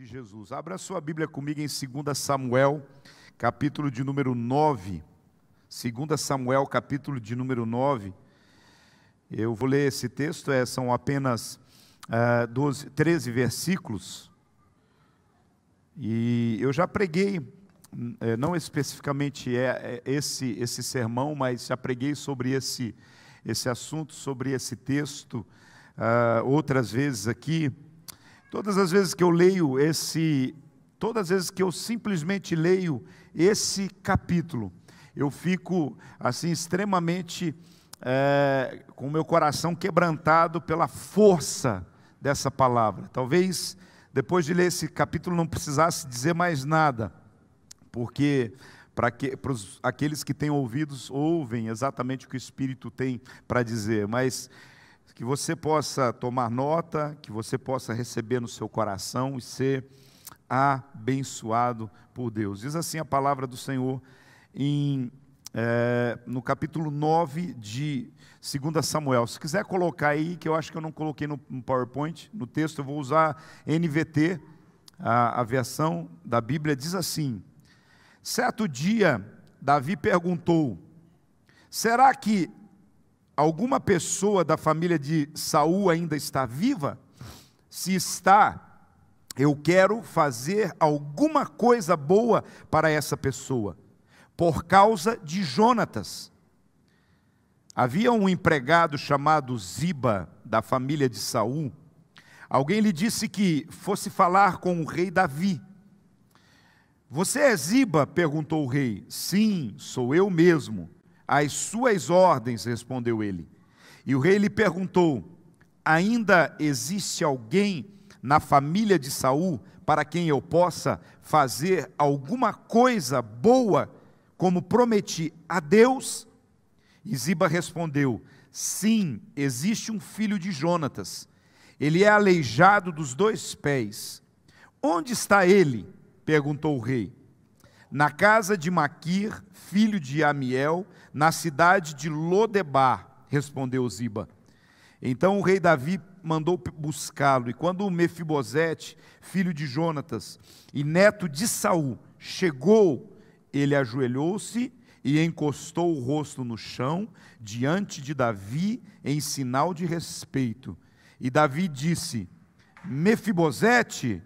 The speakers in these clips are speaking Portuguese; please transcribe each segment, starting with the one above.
de Jesus. Abra sua Bíblia comigo em 2 Samuel, capítulo de número 9. 2 Samuel, capítulo de número 9. Eu vou ler esse texto, são apenas 13 versículos. E eu já preguei, não especificamente esse sermão, mas já preguei sobre esse assunto, sobre esse texto, outras vezes aqui. Todas as vezes que eu leio todas as vezes que eu simplesmente leio esse capítulo, eu fico assim extremamente com o meu coração quebrantado pela força dessa palavra. Talvez depois de ler esse capítulo não precisasse dizer mais nada, porque para aqueles que têm ouvidos ouvem exatamente o que o Espírito tem para dizer, mas que você possa tomar nota, que você possa receber no seu coração e ser abençoado por Deus. Diz assim a palavra do Senhor no capítulo 9 de 2 Samuel. Se quiser colocar aí, que eu acho que eu não coloquei no PowerPoint, no texto eu vou usar NVT, a versão da Bíblia, diz assim: certo dia, Davi perguntou: será que alguma pessoa da família de Saul ainda está viva? Se está, eu quero fazer alguma coisa boa para essa pessoa, por causa de Jonatas. Havia um empregado chamado Ziba, da família de Saul. Alguém lhe disse que fosse falar com o rei Davi. Você é Ziba? Perguntou o rei. Sim, sou eu mesmo. Às suas ordens, respondeu ele. E o rei lhe perguntou: ainda existe alguém na família de Saul para quem eu possa fazer alguma coisa boa, como prometi a Deus? E Ziba respondeu: sim, existe um filho de Jonatas. Ele é aleijado dos 2 pés. Onde está ele? Perguntou o rei. Na casa de Maquir, filho de Amiel, na cidade de Lodebar, respondeu Ziba. Então o rei Davi mandou buscá-lo, e quando Mefibosete, filho de Jonatas e neto de Saul, chegou, ele ajoelhou-se e encostou o rosto no chão, diante de Davi, em sinal de respeito. E Davi disse: Mefibosete?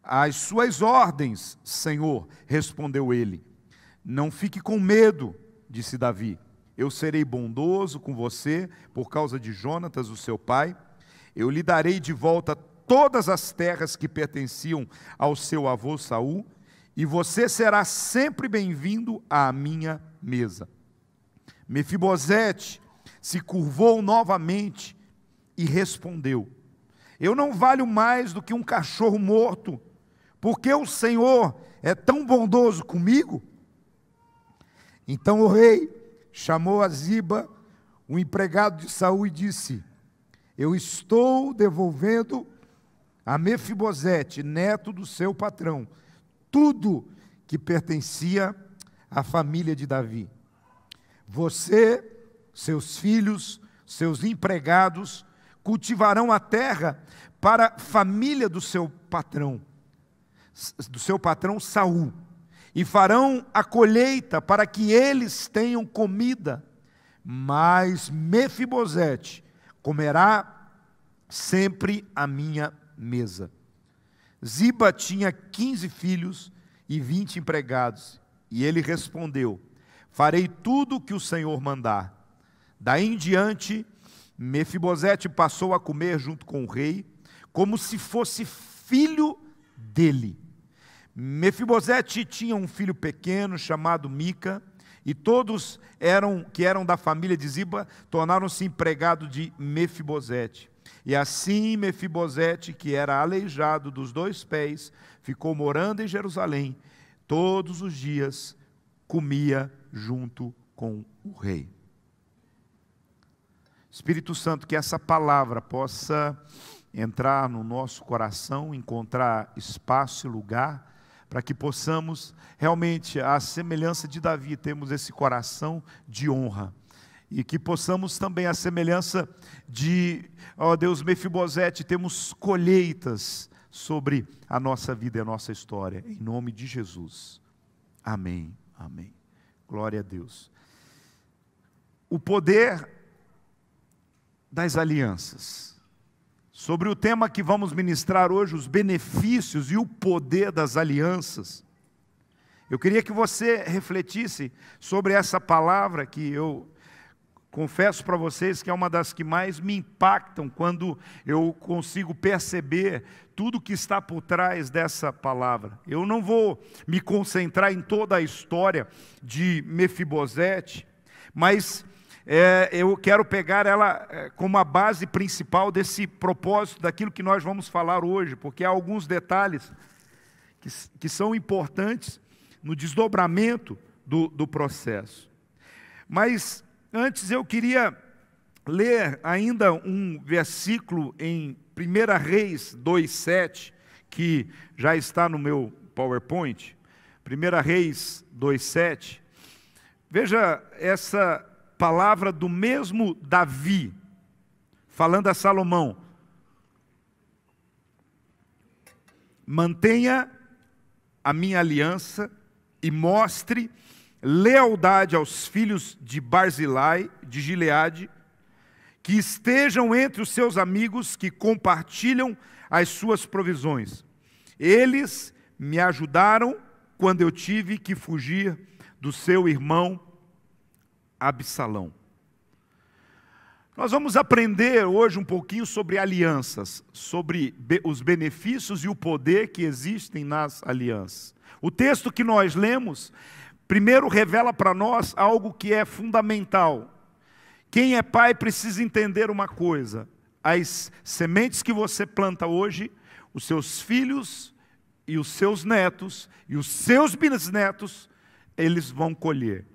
Às suas ordens, Senhor, respondeu ele. Não fique com medo, disse Davi. Eu serei bondoso com você por causa de Jonatas, o seu pai. Eu lhe darei de volta todas as terras que pertenciam ao seu avô Saul, e você será sempre bem-vindo à minha mesa. Mefibosete se curvou novamente e respondeu: eu não valho mais do que um cachorro morto, porque o Senhor é tão bondoso comigo? Então o rei chamou a Ziba, o empregado de Saul, e disse: eu estou devolvendo a Mefibosete, neto do seu patrão, tudo que pertencia à família de Davi. Você, seus filhos, seus empregados, cultivarão a terra para a família do seu patrão Saul, e farão a colheita para que eles tenham comida, mas Mefibosete comerá sempre à minha mesa. Ziba tinha 15 filhos e 20 empregados, e ele respondeu: farei tudo o que o Senhor mandar. Daí em diante, Mefibosete passou a comer junto com o rei, como se fosse filho dele. Mefibosete tinha um filho pequeno chamado Mica, e todos que eram da família de Ziba tornaram-se empregados de Mefibosete. E assim Mefibosete, que era aleijado dos 2 pés, ficou morando em Jerusalém. Todos os dias comia junto com o rei. Espírito Santo, que essa palavra possa entrar no nosso coração, encontrar espaço e lugar, para que possamos realmente, à semelhança de Davi, termos esse coração de honra. E que possamos também, à semelhança de, ó Deus, Mefibosete, temos colheitas sobre a nossa vida e a nossa história, em nome de Jesus. Amém, amém. Glória a Deus. O poder das alianças. Sobre o tema que vamos ministrar hoje, os benefícios e o poder das alianças. Eu queria que você refletisse sobre essa palavra que eu confesso para vocês que é uma das que mais me impactam quando eu consigo perceber tudo que está por trás dessa palavra. Eu não vou me concentrar em toda a história de Mefibosete, mas eu quero pegar ela como a base principal desse propósito, daquilo que nós vamos falar hoje, porque há alguns detalhes que são importantes no desdobramento do processo. Mas antes eu queria ler ainda um versículo em 1 Reis 2,7, que já está no meu PowerPoint. 1 Reis 2,7. Veja essa palavra do mesmo Davi, falando a Salomão. Mantenha a minha aliança e mostre lealdade aos filhos de Barzilai, de Gileade, que estejam entre os seus amigos que compartilham as suas provisões. Eles me ajudaram quando eu tive que fugir do seu irmão Absalão. Nós vamos aprender hoje um pouquinho sobre alianças, sobre os benefícios e o poder que existem nas alianças. O texto que nós lemos, primeiro revela para nós algo que é fundamental. Quem é pai precisa entender uma coisa: as sementes que você planta hoje, os seus filhos e os seus netos e os seus bisnetos, eles vão colher.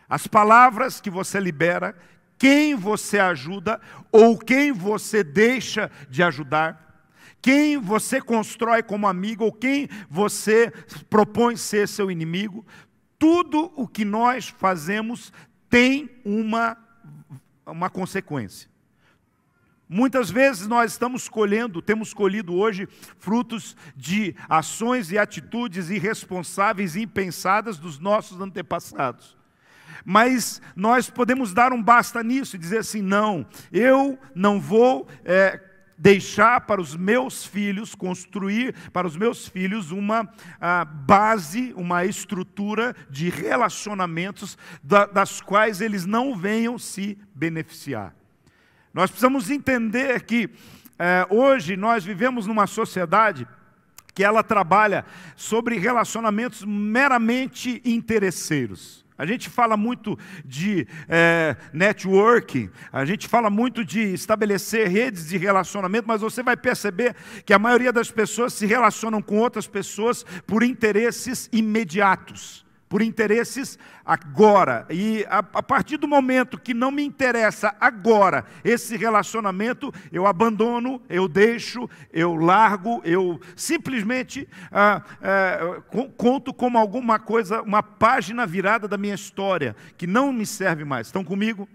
As palavras que você libera, quem você ajuda ou quem você deixa de ajudar, quem você constrói como amigo ou quem você propõe ser seu inimigo, tudo o que nós fazemos tem uma consequência. Muitas vezes nós temos colhido hoje frutos de ações e atitudes irresponsáveis e impensadas dos nossos antepassados. Mas nós podemos dar um basta nisso e dizer assim: não, eu não vou deixar para os meus filhos, construir para os meus filhos uma base, uma estrutura de relacionamentos das quais eles não venham se beneficiar. Nós precisamos entender que hoje nós vivemos numa sociedade que ela trabalha sobre relacionamentos meramente interesseiros. A gente fala muito de networking, a gente fala muito de estabelecer redes de relacionamento, mas você vai perceber que a maioria das pessoas se relacionam com outras pessoas por interesses imediatos, por interesses agora. E a partir do momento que não me interessa agora esse relacionamento, eu abandono, eu deixo, eu largo, eu simplesmente conto como alguma coisa, uma página virada da minha história, que não me serve mais. Estão comigo?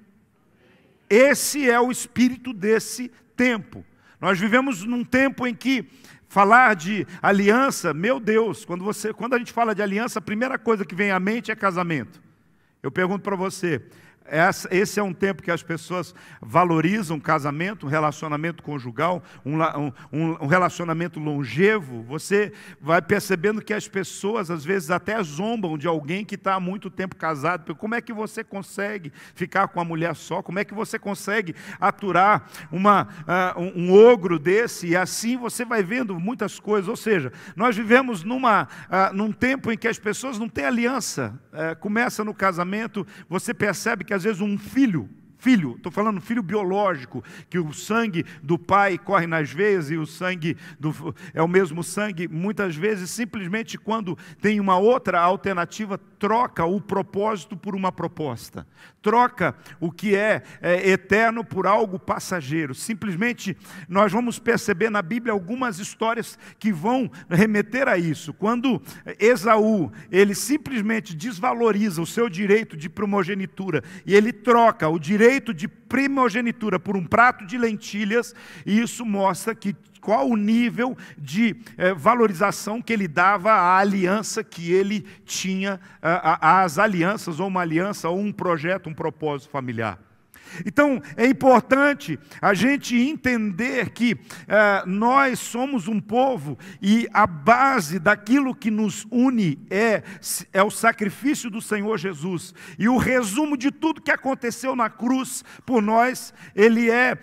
Esse é o espírito desse tempo. Nós vivemos num tempo em que falar de aliança, meu Deus, quando a gente fala de aliança, a primeira coisa que vem à mente é casamento. Eu pergunto para você, esse é um tempo que as pessoas valorizam casamento, um relacionamento conjugal, um relacionamento longevo. Você vai percebendo que as pessoas às vezes até zombam de alguém que está há muito tempo casado. Como é que você consegue ficar com a mulher só? Como é que você consegue aturar um ogro desse? E assim você vai vendo muitas coisas. Ou seja, nós vivemos num tempo em que as pessoas não têm aliança. Começa no casamento, você percebe que às vezes um filho, estou falando filho biológico, que o sangue do pai corre nas veias e o sangue é o mesmo sangue, muitas vezes simplesmente quando tem uma outra alternativa, troca o propósito por uma proposta, troca o que é eterno por algo passageiro. Simplesmente nós vamos perceber na Bíblia algumas histórias que vão remeter a isso. Quando Esaú, ele simplesmente desvaloriza o seu direito de primogenitura e ele troca o direito de primogenitura por um prato de lentilhas, e isso mostra que qual o nível de valorização que ele dava à aliança que ele tinha, às alianças, ou uma aliança, ou um projeto, um propósito familiar. Então, é importante a gente entender que nós somos um povo e a base daquilo que nos une é o sacrifício do Senhor Jesus. E o resumo de tudo que aconteceu na cruz por nós, ele é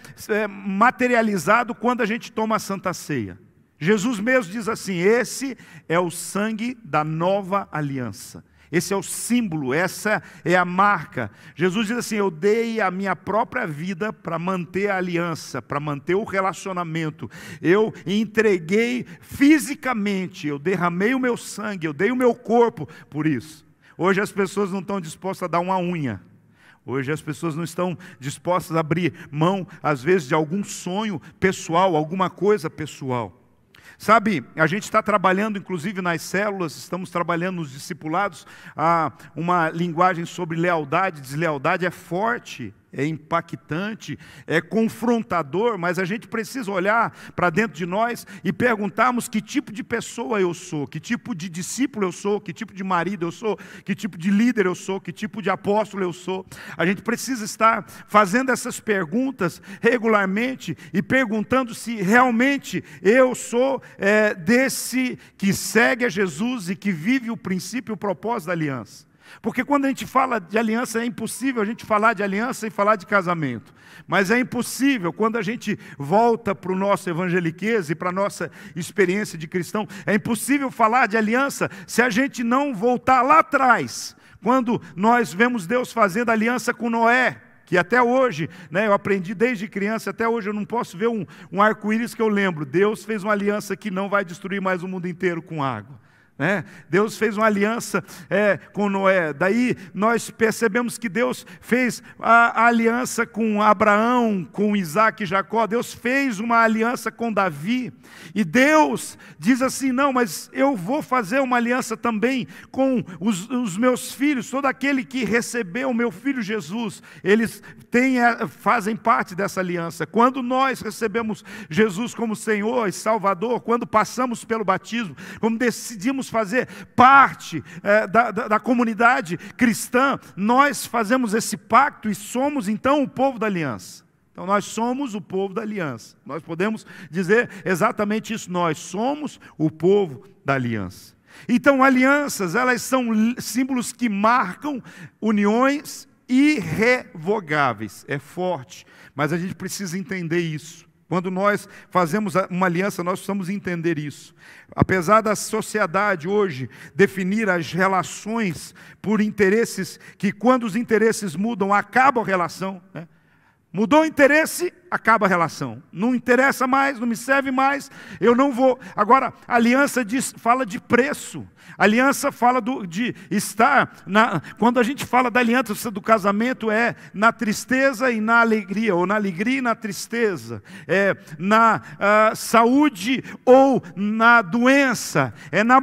materializado quando a gente toma a Santa Ceia. Jesus mesmo diz assim: esse é o sangue da nova aliança. Esse é o símbolo, essa é a marca. Jesus diz assim: eu dei a minha própria vida para manter a aliança, para manter o relacionamento. Eu entreguei fisicamente, eu derramei o meu sangue, eu dei o meu corpo por isso. Hoje as pessoas não estão dispostas a dar uma unha. Hoje as pessoas não estão dispostas a abrir mão, às vezes, de algum sonho pessoal, alguma coisa pessoal. Sabe, a gente está trabalhando, inclusive nas células, estamos trabalhando nos discipulados, uma linguagem sobre lealdade. Deslealdade é forte, é impactante, é confrontador, mas a gente precisa olhar para dentro de nós e perguntarmos que tipo de pessoa eu sou, que tipo de discípulo eu sou, que tipo de marido eu sou, que tipo de líder eu sou, que tipo de apóstolo eu sou. A gente precisa estar fazendo essas perguntas regularmente e perguntando se realmente eu sou desse que segue a Jesus e que vive o princípio e o propósito da aliança. Porque quando a gente fala de aliança, é impossível a gente falar de aliança e falar de casamento. Mas é impossível, quando a gente volta para o nosso evangeliquez e para a nossa experiência de cristão, é impossível falar de aliança se a gente não voltar lá atrás, quando nós vemos Deus fazendo aliança com Noé, que até hoje, eu aprendi desde criança, até hoje eu não posso ver um arco-íris que eu lembro. Deus fez uma aliança que não vai destruir mais o mundo inteiro com água. Deus fez uma aliança com Noé. Daí nós percebemos que Deus fez a aliança com Abraão, com Isaac e Jacó. Deus fez uma aliança com Davi. E Deus diz assim: não, mas eu vou fazer uma aliança também com os meus filhos. Todo aquele que recebeu o meu filho Jesus, eles fazem parte dessa aliança. Quando nós recebemos Jesus como Senhor e Salvador, quando passamos pelo batismo, quando decidimos fazer parte da comunidade cristã, nós fazemos esse pacto e somos então o povo da aliança. Então nós somos o povo da aliança. Nós podemos dizer exatamente isso: nós somos o povo da aliança. Então alianças, elas são símbolos que marcam uniões irrevogáveis. É forte, mas a gente precisa entender isso. Quando nós fazemos uma aliança, nós precisamos entender isso. Apesar da sociedade hoje definir as relações por interesses, que quando os interesses mudam, acaba a relação. Mudou o interesse, acaba a relação. Não interessa mais, não me serve mais, eu não vou. Agora, a aliança fala de preço. A aliança fala de estar, quando a gente fala da aliança do casamento, é na tristeza e na alegria, ou na alegria e na tristeza, é na saúde ou na doença, é na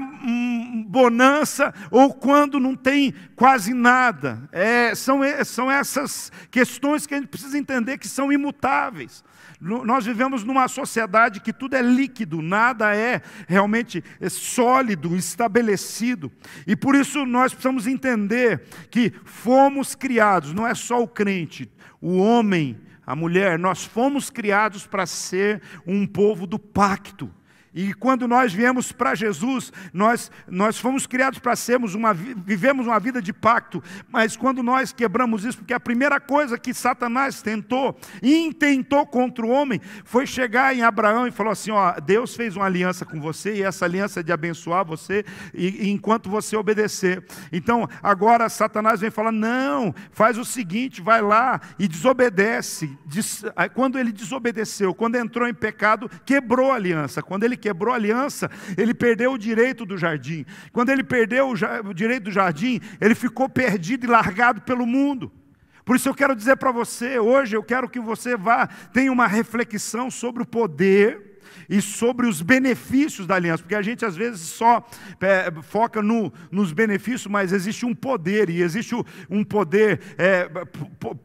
bonança ou quando não tem quase nada. São essas questões que a gente precisa entender que são imutáveis. Nós vivemos numa sociedade que tudo é líquido, nada é realmente sólido, estabelecido. E por isso nós precisamos entender que fomos criados, não é só o crente, o homem, a mulher, nós fomos criados para ser um povo do pacto. E quando nós viemos para Jesus, nós fomos criados para vivemos uma vida de pacto. Mas quando nós quebramos isso, porque a primeira coisa que Satanás intentou contra o homem, foi chegar em Abraão e falou assim: Deus fez uma aliança com você, e essa aliança é de abençoar você, enquanto você obedecer. Então, agora Satanás vem falar: não, faz o seguinte, vai lá e desobedece. Quando ele desobedeceu, quando entrou em pecado, quebrou a aliança. Quando ele quebrou a aliança, ele perdeu o direito do jardim. Quando ele perdeu o direito do jardim, ele ficou perdido e largado pelo mundo. Por isso eu quero dizer para você, hoje eu quero que você tenha uma reflexão sobre o poder e sobre os benefícios da aliança, porque a gente às vezes só foca nos benefícios, mas existe um poder, e existe um poder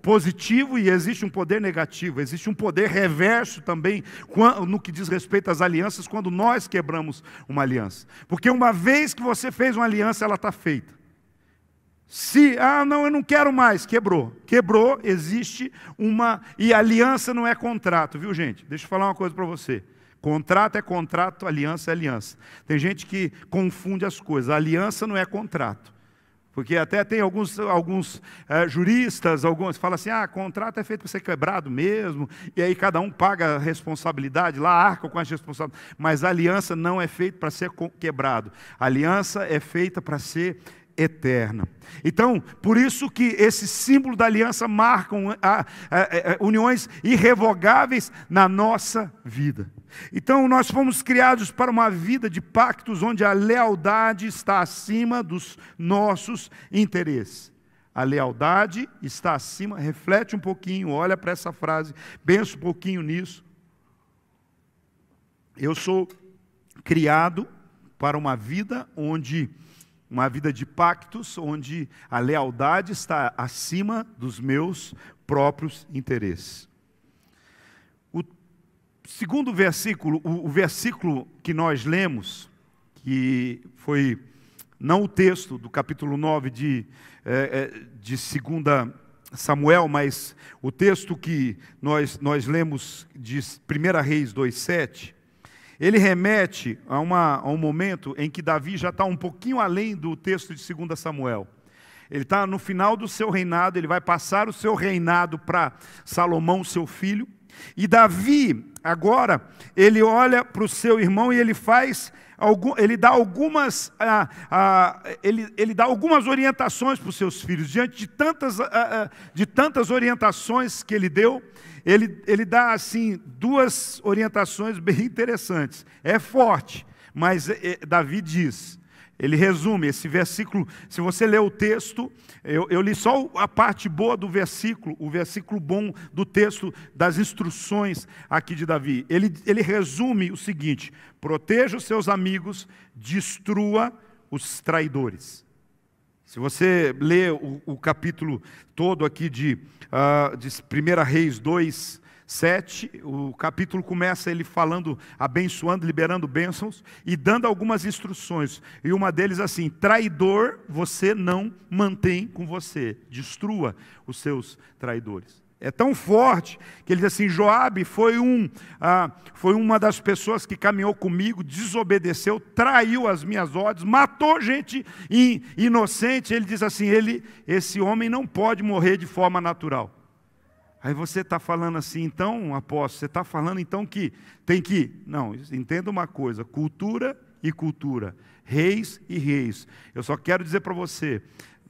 positivo e existe um poder negativo, existe um poder reverso também no que diz respeito às alianças, quando nós quebramos uma aliança. Porque uma vez que você fez uma aliança, ela está feita. Se, não, eu não quero mais, quebrou, existe e aliança não é contrato, viu gente? Deixa eu falar uma coisa para você. Contrato é contrato, aliança é aliança. Tem gente que confunde as coisas. A aliança não é contrato. Porque até tem alguns juristas, falam assim, contrato é feito para ser quebrado mesmo, e aí cada um paga a responsabilidade, lá arca com as responsabilidades. Mas a aliança não é feita para ser quebrado. A aliança é feita para ser eterna. Então, por isso que esse símbolo da aliança marcam uniões irrevogáveis na nossa vida. Então, nós fomos criados para uma vida de pactos onde a lealdade está acima dos nossos interesses. A lealdade está acima, reflete um pouquinho, olha para essa frase, pensa um pouquinho nisso. Eu sou criado para uma vida de pactos, onde a lealdade está acima dos meus próprios interesses. O segundo versículo, o versículo que nós lemos, que foi não o texto do capítulo 9 de 2 Samuel, mas o texto que nós lemos de 1 Reis 2,7, ele remete a um momento em que Davi já está um pouquinho além do texto de 2 Samuel. Ele está no final do seu reinado, ele vai passar o seu reinado para Salomão, seu filho. E Davi, agora, ele olha para o seu irmão e ele dá algumas orientações para os seus filhos. Diante de tantas orientações que ele deu, ele dá assim duas orientações bem interessantes. É forte, mas Davi diz, ele resume esse versículo. Se você ler o texto, eu li só a parte boa do versículo, o versículo bom do texto, das instruções aqui de Davi. Ele resume o seguinte: proteja os seus amigos, destrua os traidores. Se você lê o capítulo todo aqui de 1 Reis 2,7, o capítulo começa ele falando, abençoando, liberando bênçãos e dando algumas instruções. E uma deles assim: traidor você não mantém com você, destrua os seus traidores. É tão forte que ele diz assim: Joabe foi uma das pessoas que caminhou comigo, desobedeceu, traiu as minhas ordens, matou gente inocente. Ele diz assim: esse homem não pode morrer de forma natural. Aí você está falando assim, então, apóstolo, você está falando então que tem que... Não, entenda uma coisa: cultura e cultura, reis e reis. Eu só quero dizer para você,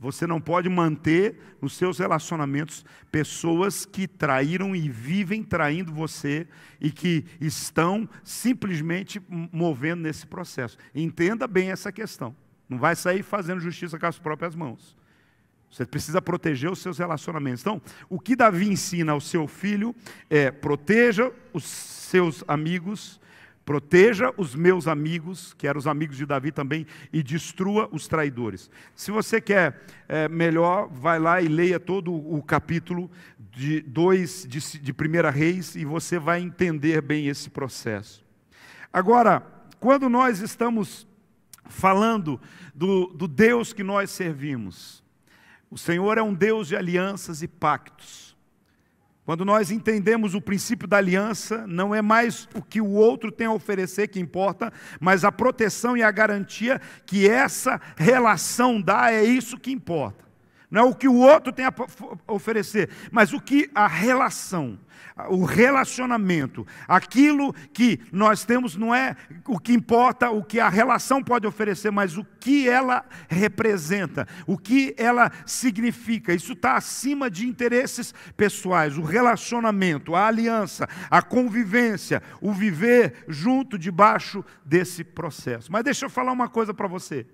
você não pode manter nos seus relacionamentos pessoas que traíram e vivem traindo você e que estão simplesmente movendo nesse processo. Entenda bem essa questão. Não vai sair fazendo justiça com as próprias mãos. Você precisa proteger os seus relacionamentos. Então, o que Davi ensina ao seu filho é: proteja os seus amigos, proteja os meus amigos, que eram os amigos de Davi também, e destrua os traidores. Se você quer melhor, vai lá e leia todo o capítulo de 1 Reis e você vai entender bem esse processo. Agora, quando nós estamos falando do Deus que nós servimos, o Senhor é um Deus de alianças e pactos. Quando nós entendemos o princípio da aliança, não é mais o que o outro tem a oferecer que importa, mas a proteção e a garantia que essa relação dá, é isso que importa. Não é o que o outro tem a oferecer, mas o que a relação, o relacionamento, aquilo que nós temos não é o que importa, o que a relação pode oferecer, mas o que ela representa, o que ela significa. Isso está acima de interesses pessoais. O relacionamento, a aliança, a convivência, o viver junto debaixo desse processo. Mas deixa eu falar uma coisa para você.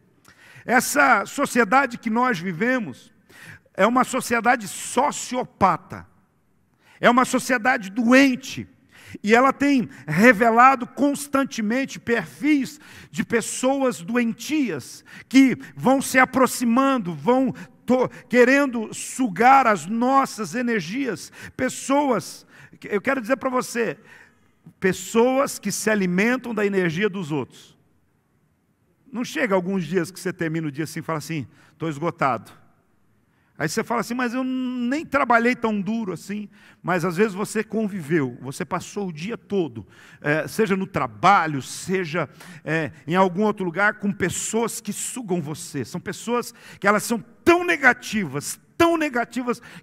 Essa sociedade que nós vivemos é uma sociedade sociopata. É uma sociedade doente. E ela tem revelado constantemente perfis de pessoas doentias que vão se aproximando, vão querendo sugar as nossas energias. Pessoas, eu quero dizer para você, pessoas que se alimentam da energia dos outros. Não chega alguns dias que você termina o dia assim e fala assim, estou esgotado. Aí você fala assim, mas eu nem trabalhei tão duro assim. Mas às vezes você conviveu, você passou o dia todo, seja no trabalho, seja em algum outro lugar, com pessoas que sugam você. São pessoas que elas são tão negativas,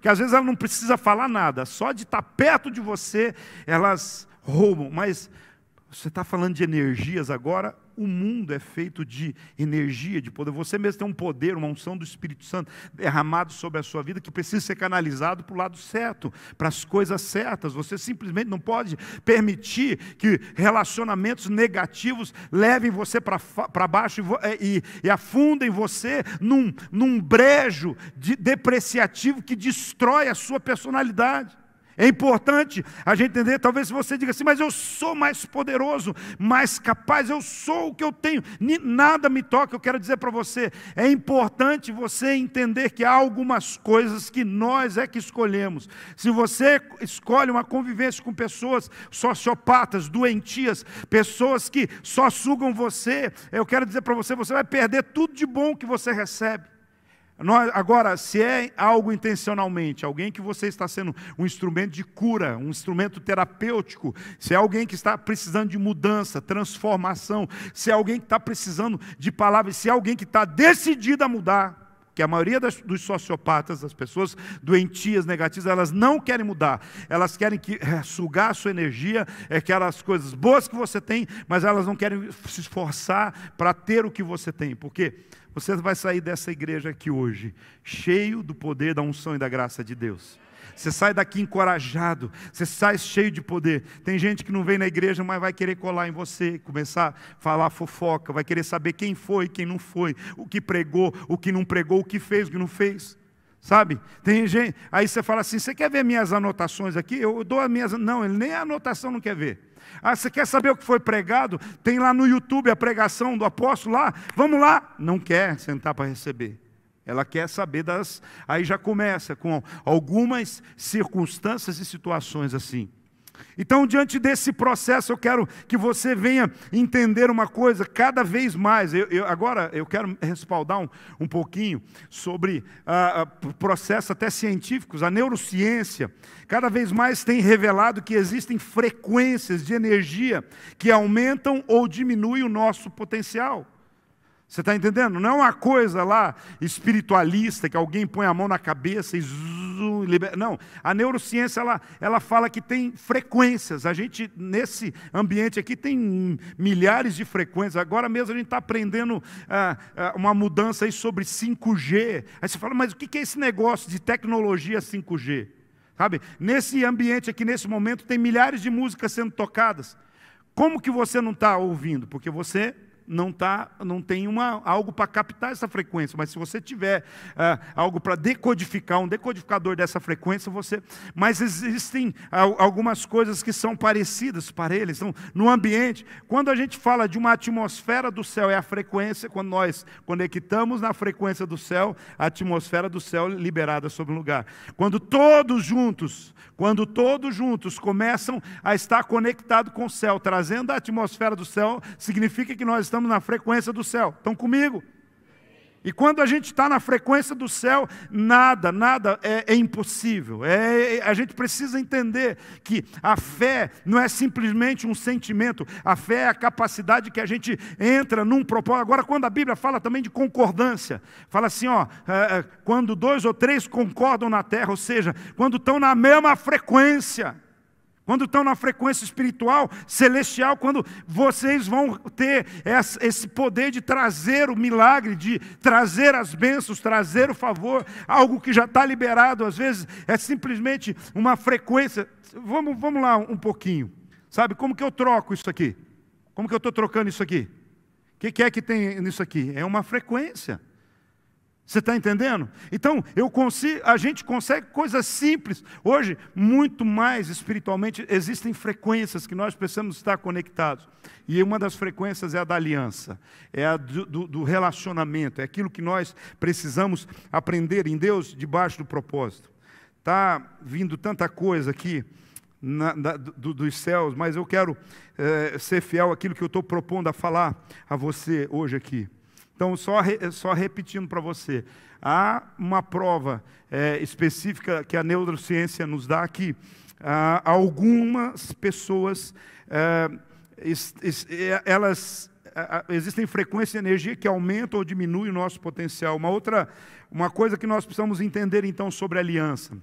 que às vezes ela não precisa falar nada. Só de estar perto de você, elas roubam. Mas você está falando de energias agora. O mundo é feito de energia, de poder. Você mesmo tem um poder, uma unção do Espírito Santo derramado sobre a sua vida que precisa ser canalizado para o lado certo, para as coisas certas. Você simplesmente não pode permitir que relacionamentos negativos levem você para baixo e afundem você num brejo depreciativo que destrói a sua personalidade. É importante a gente entender, talvez você diga assim, mas eu sou mais poderoso, mais capaz, eu sou o que eu tenho, nada me toca. Eu quero dizer para você, é importante você entender que há algumas coisas que nós é que escolhemos. Se você escolhe uma convivência com pessoas sociopatas, doentias, pessoas que só sugam você, eu quero dizer para você, você vai perder tudo de bom que você recebe. Agora, se é algo intencionalmente, alguém que você está sendo um instrumento de cura, um instrumento terapêutico, se é alguém que está precisando de mudança, transformação, se é alguém que está precisando de palavras, se é alguém que está decidido a mudar, que a maioria dos sociopatas, das pessoas doentias, negativas, elas não querem mudar, elas querem sugar a sua energia, aquelas coisas boas que você tem, mas elas não querem se esforçar para ter o que você tem, porque você vai sair dessa igreja aqui hoje, cheio do poder, da unção e da graça de Deus. Você sai daqui encorajado, você sai cheio de poder. Tem gente que não vem na igreja, mas vai querer colar em você, começar a falar fofoca, vai querer saber quem foi, quem não foi, o que pregou, o que não pregou, o que fez, o que não fez. Sabe? Tem gente, aí você fala assim, você quer ver minhas anotações aqui? Eu dou as minhas, não, ele nem a anotação não quer ver. Ah, você quer saber o que foi pregado? Tem lá no YouTube a pregação do apóstolo lá, vamos lá. Não quer sentar para receber. Ela quer saber aí já começa com algumas circunstâncias e situações assim. Então, diante desse processo, eu quero que você venha entender uma coisa cada vez mais. Agora, eu quero respaldar um pouquinho sobre processos até científicos. A neurociência, cada vez mais tem revelado que existem frequências de energia que aumentam ou diminuem o nosso potencial. Você está entendendo? Não é uma coisa lá espiritualista, que alguém põe a mão na cabeça e libera. Não, a neurociência ela fala que tem frequências. A gente, nesse ambiente aqui, tem milhares de frequências. Agora mesmo a gente está aprendendo uma mudança aí sobre 5G. Aí você fala, mas o que é esse negócio de tecnologia 5G? Sabe? Nesse ambiente aqui, nesse momento, tem milhares de músicas sendo tocadas. Como que você não está ouvindo? Porque você não tem algo para captar essa frequência, mas se você tiver algo para decodificar, um decodificador dessa frequência, mas existem algumas coisas que são parecidas para eles. Então, no ambiente, quando a gente fala de uma atmosfera do céu, é a frequência, quando nós conectamos na frequência do céu, a atmosfera do céu liberada sobre o lugar. Quando todos juntos começam a estar conectados com o céu, trazendo a atmosfera do céu, significa que nós estamos na frequência do céu. Estão comigo? E quando a gente está na frequência do céu, nada é impossível. A gente precisa entender que a fé não é simplesmente um sentimento. A fé é a capacidade que a gente entra num propósito. Agora, quando a Bíblia fala também de concordância, fala assim, quando 2 ou 3 concordam na terra, ou seja, quando estão na mesma frequência. Quando estão na frequência espiritual, celestial, quando vocês vão ter esse poder de trazer o milagre, de trazer as bênçãos, trazer o favor, algo que já está liberado, às vezes é simplesmente uma frequência. Vamos lá um pouquinho. Sabe, como que eu troco isso aqui? Como que eu estou trocando isso aqui? O que é que tem nisso aqui? É uma frequência. Você está entendendo? Então, a gente consegue coisas simples. Hoje, muito mais espiritualmente, existem frequências que nós precisamos estar conectados. E uma das frequências é a da aliança, é a do relacionamento, é aquilo que nós precisamos aprender em Deus debaixo do propósito. Está vindo tanta coisa aqui dos céus, mas eu quero ser fiel àquilo que eu estou propondo a falar a você hoje aqui. Então, só repetindo para você, há uma prova específica que a neurociência nos dá que algumas pessoas, existem frequências de energia que aumentam ou diminuem o nosso potencial. Uma coisa que nós precisamos entender então sobre aliança,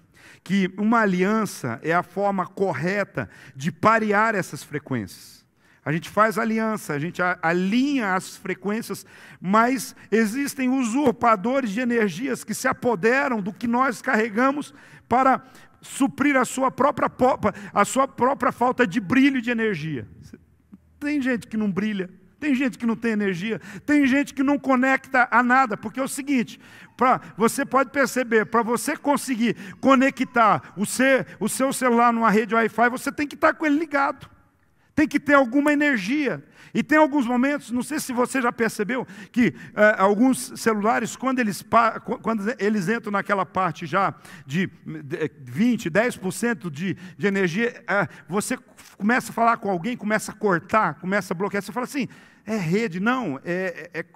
que uma aliança é a forma correta de parear essas frequências. A gente faz aliança, a gente alinha as frequências, mas existem usurpadores de energias que se apoderam do que nós carregamos para suprir a sua própria falta de brilho de energia. Tem gente que não brilha, tem gente que não tem energia, tem gente que não conecta a nada, porque é o seguinte, você pode perceber, para você conseguir conectar o seu celular numa rede Wi-Fi, você tem que estar com ele ligado. Tem que ter alguma energia. E tem alguns momentos, não sei se você já percebeu, que alguns celulares, quando eles entram naquela parte já de 20%, 10% de energia, você começa a falar com alguém, começa a cortar, começa a bloquear, você fala assim, é rede. Não,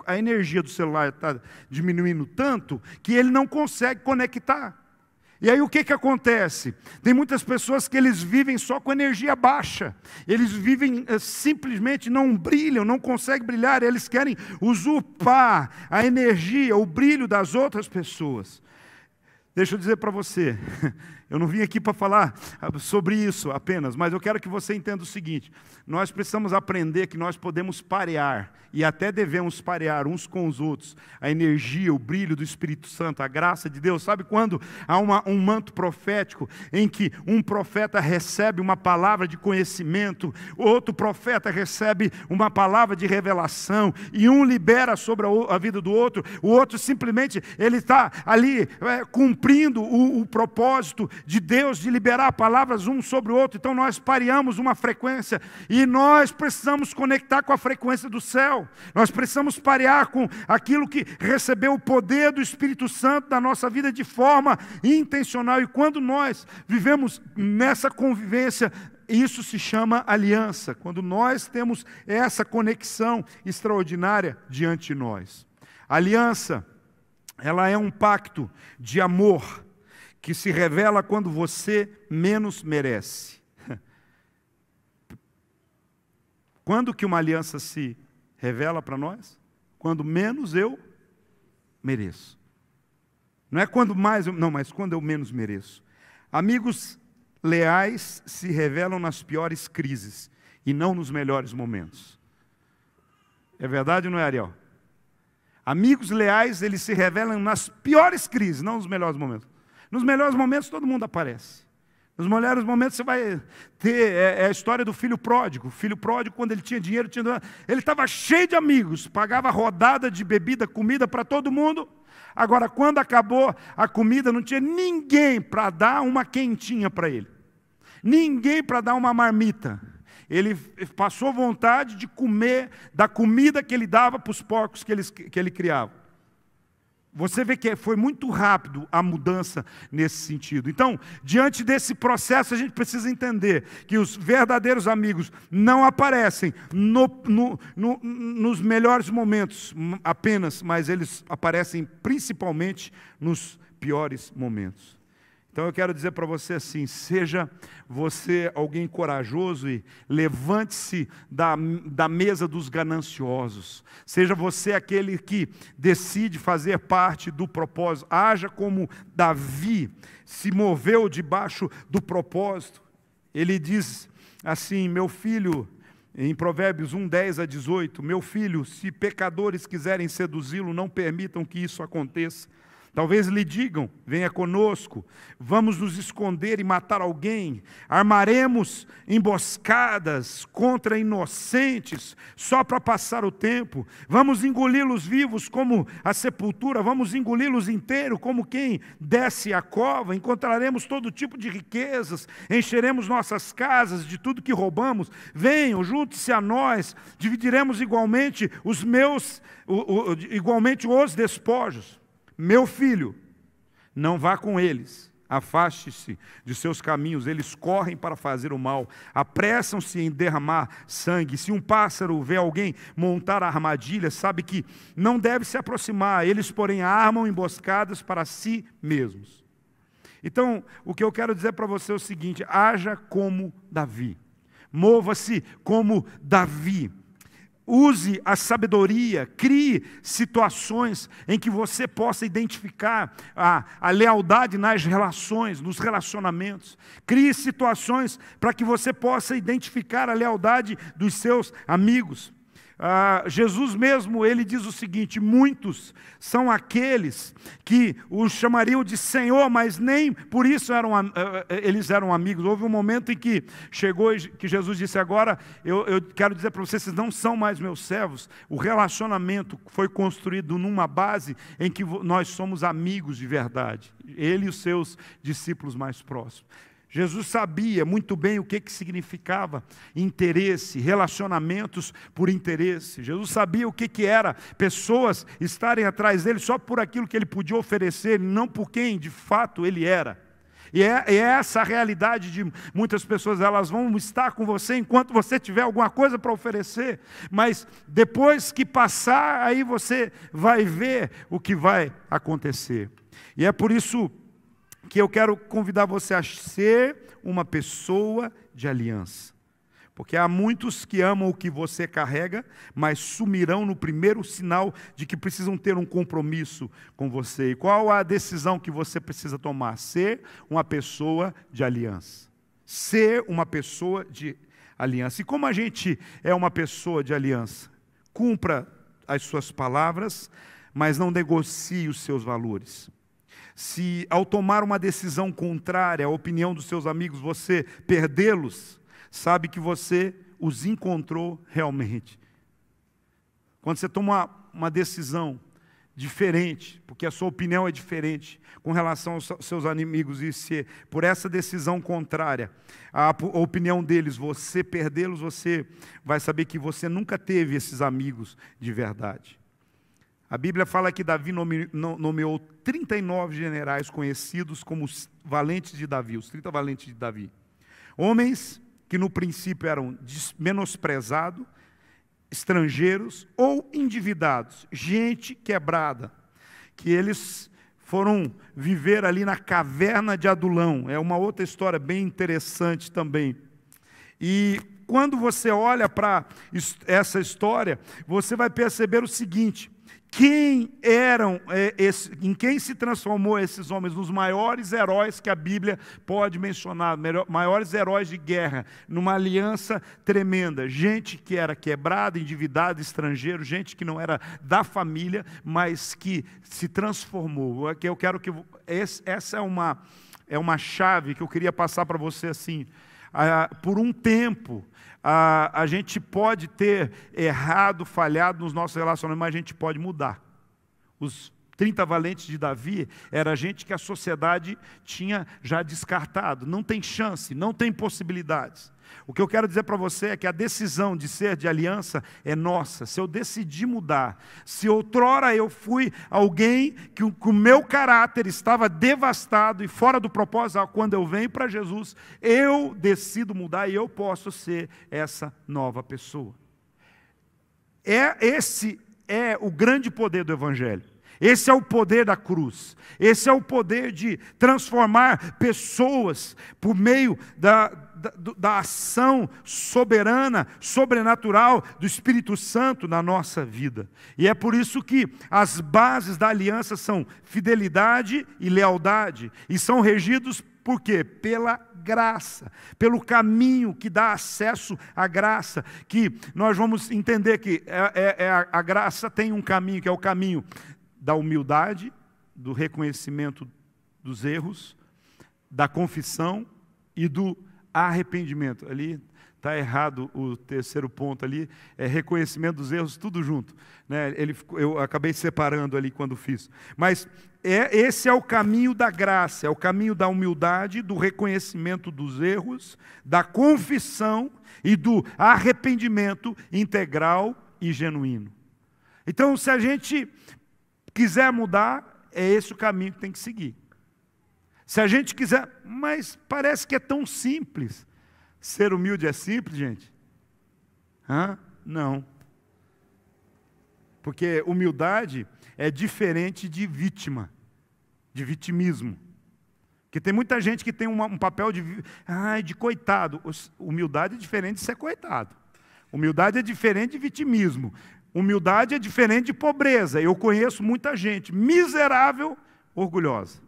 a energia do celular está diminuindo tanto que ele não consegue conectar. E aí o que acontece? Tem muitas pessoas que eles vivem só com energia baixa. Eles vivem simplesmente, não brilham, não conseguem brilhar. Eles querem usurpar a energia, o brilho das outras pessoas. Deixa eu dizer para você, eu não vim aqui para falar sobre isso apenas, mas eu quero que você entenda o seguinte, nós precisamos aprender que nós podemos parear, e até devemos parear uns com os outros, a energia, o brilho do Espírito Santo, a graça de Deus. Sabe quando há um manto profético, em que um profeta recebe uma palavra de conhecimento, outro profeta recebe uma palavra de revelação, e um libera sobre a vida do outro, o outro simplesmente, ele está ali cumprindo o propósito de Deus, de liberar palavras um sobre o outro. Então nós pareamos uma frequência, e nós precisamos conectar com a frequência do céu. Nós precisamos parear com aquilo que recebeu o poder do Espírito Santo na nossa vida de forma intencional. E quando nós vivemos nessa convivência, isso se chama aliança. Quando nós temos essa conexão extraordinária diante de nós. A aliança, ela é um pacto de amor que se revela quando você menos merece. Quando que uma aliança se revela para nós? Quando menos eu mereço. Não é quando mais eu... Não, mas quando eu menos mereço. Amigos leais se revelam nas piores crises e não nos melhores momentos. É verdade ou não é, Ariel? Amigos leais, eles se revelam nas piores crises, não nos melhores momentos. Nos melhores momentos todo mundo aparece. Nos melhores momentos você vai ter a história do filho pródigo. O filho pródigo, quando ele tinha dinheiro, ele estava cheio de amigos, pagava rodada de bebida, comida para todo mundo. Agora, quando acabou a comida, não tinha ninguém para dar uma quentinha para ele. Ninguém para dar uma marmita. Ele passou vontade de comer da comida que ele dava para os porcos que ele criava. Você vê que foi muito rápido a mudança nesse sentido. Então, diante desse processo, a gente precisa entender que os verdadeiros amigos não aparecem nos melhores momentos apenas, mas eles aparecem principalmente nos piores momentos. Então eu quero dizer para você assim, seja você alguém corajoso e levante-se da mesa dos gananciosos. Seja você aquele que decide fazer parte do propósito. Haja como Davi se moveu debaixo do propósito. Ele diz assim, meu filho, em Provérbios 1, 10 a 18, meu filho, se pecadores quiserem seduzi-lo, não permitam que isso aconteça. Talvez lhe digam, venha conosco, vamos nos esconder e matar alguém, armaremos emboscadas contra inocentes, só para passar o tempo, vamos engoli-los vivos como a sepultura, vamos engoli-los inteiro como quem desce a cova, encontraremos todo tipo de riquezas, encheremos nossas casas de tudo que roubamos, venham, junte-se a nós, dividiremos igualmente os despojos. Meu filho, não vá com eles, afaste-se de seus caminhos, eles correm para fazer o mal, apressam-se em derramar sangue. Se um pássaro vê alguém montar a armadilha, sabe que não deve se aproximar, eles, porém, armam emboscadas para si mesmos. Então, o que eu quero dizer para você é o seguinte: haja como Davi, mova-se como Davi. Use a sabedoria, crie situações em que você possa identificar a lealdade nas relações, nos relacionamentos. Crie situações para que você possa identificar a lealdade dos seus amigos. Jesus mesmo, ele diz o seguinte: muitos são aqueles que o chamariam de Senhor, mas nem por isso eles eram amigos. Houve um momento em que chegou, que Jesus disse: agora eu quero dizer para vocês, vocês não são mais meus servos. O relacionamento foi construído numa base em que nós somos amigos de verdade, ele e os seus discípulos mais próximos. Jesus sabia muito bem o que significava interesse, relacionamentos por interesse. Jesus sabia o que era pessoas estarem atrás dele só por aquilo que ele podia oferecer, não por quem de fato ele era. E é essa a realidade de muitas pessoas. Elas vão estar com você enquanto você tiver alguma coisa para oferecer, mas depois que passar, aí você vai ver o que vai acontecer. E é por isso que eu quero convidar você a ser uma pessoa de aliança. Porque há muitos que amam o que você carrega, mas sumirão no primeiro sinal de que precisam ter um compromisso com você. E qual a decisão que você precisa tomar? Ser uma pessoa de aliança. Ser uma pessoa de aliança. E como a gente é uma pessoa de aliança? Cumpra as suas palavras, mas não negocie os seus valores. Se ao tomar uma decisão contrária à opinião dos seus amigos, você perdê-los, sabe que você os encontrou realmente. Quando você toma uma decisão diferente, porque a sua opinião é diferente com relação aos seus amigos, e se por essa decisão contrária à opinião deles, você perdê-los, você vai saber que você nunca teve esses amigos de verdade. A Bíblia fala que Davi nomeou 39 generais conhecidos como os valentes de Davi, os 30 valentes de Davi. Homens que no princípio eram menosprezados, estrangeiros ou endividados, gente quebrada, que eles foram viver ali na caverna de Adulão. É uma outra história bem interessante também. E quando você olha para essa história, você vai perceber o seguinte: em quem se transformou esses homens? Nos maiores heróis que a Bíblia pode mencionar, maiores heróis de guerra, numa aliança tremenda. Gente que era quebrada, endividada, estrangeiro, gente que não era da família, mas que se transformou. Eu quero que essa é uma chave que eu queria passar para você assim. Por um tempo, a gente pode ter errado, falhado nos nossos relacionamentos, mas a gente pode mudar. Os 30 valentes de Davi era gente que a sociedade tinha já descartado. Não tem chance, não tem possibilidades. O que eu quero dizer para você é que a decisão de ser de aliança é nossa. Se eu decidir mudar, se outrora eu fui alguém que o meu caráter estava devastado e fora do propósito, quando eu venho para Jesus, eu decido mudar e eu posso ser essa nova pessoa. Esse é o grande poder do Evangelho. Esse é o poder da cruz. Esse é o poder de transformar pessoas por meio da ação soberana, sobrenatural do Espírito Santo na nossa vida. E é por isso que as bases da aliança são fidelidade e lealdade. E são regidos por quê? Pela graça, pelo caminho que dá acesso à graça, que nós vamos entender que a graça tem um caminho, que é o caminho da humildade, do reconhecimento dos erros, da confissão e do arrependimento. Ali está errado o terceiro ponto ali, é reconhecimento dos erros, tudo junto. Né? Eu acabei separando ali quando fiz. Mas esse é o caminho da graça, é o caminho da humildade, do reconhecimento dos erros, da confissão e do arrependimento integral e genuíno. Então, se a gente quiser mudar, é esse o caminho que tem que seguir. Se a gente quiser, mas parece que é tão simples. Ser humilde é simples, gente? Não. Porque humildade é diferente de vítima, de vitimismo. Porque tem muita gente que tem um papel de coitado. Humildade é diferente de ser coitado. Humildade é diferente de vitimismo. Humildade é diferente de pobreza. Eu conheço muita gente miserável, orgulhosa.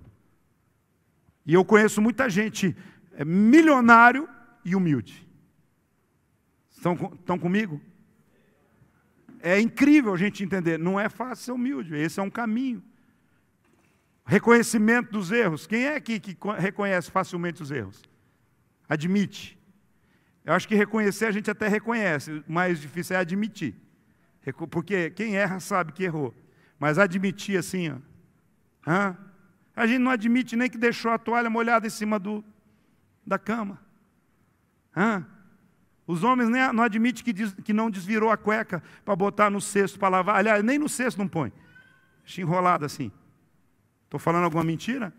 E eu conheço muita gente milionário e humilde. Estão comigo? É incrível a gente entender. Não é fácil ser humilde. Esse é um caminho. Reconhecimento dos erros. Quem é aqui que reconhece facilmente os erros? Admite. Eu acho que reconhecer a gente até reconhece. O mais difícil é admitir. Porque quem erra sabe que errou. Mas admitir assim, a gente não admite nem que deixou a toalha molhada em cima da cama. Os homens não admitem que não desvirou a cueca para botar no cesto para lavar. Aliás, nem no cesto não põe. Deixa enrolado assim. Estou falando alguma mentira?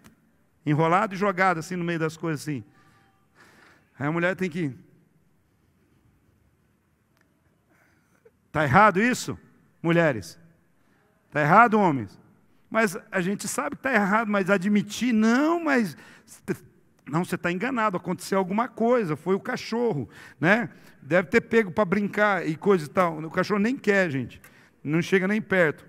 Enrolado e jogado assim no meio das coisas assim. Aí a mulher tem que... Está errado isso, mulheres? Está errado, homens? Mas a gente sabe que está errado, mas admitir, não, mas... Não, você está enganado, aconteceu alguma coisa, foi o cachorro, né? Deve ter pego para brincar e coisa e tal. O cachorro nem quer, gente, não chega nem perto.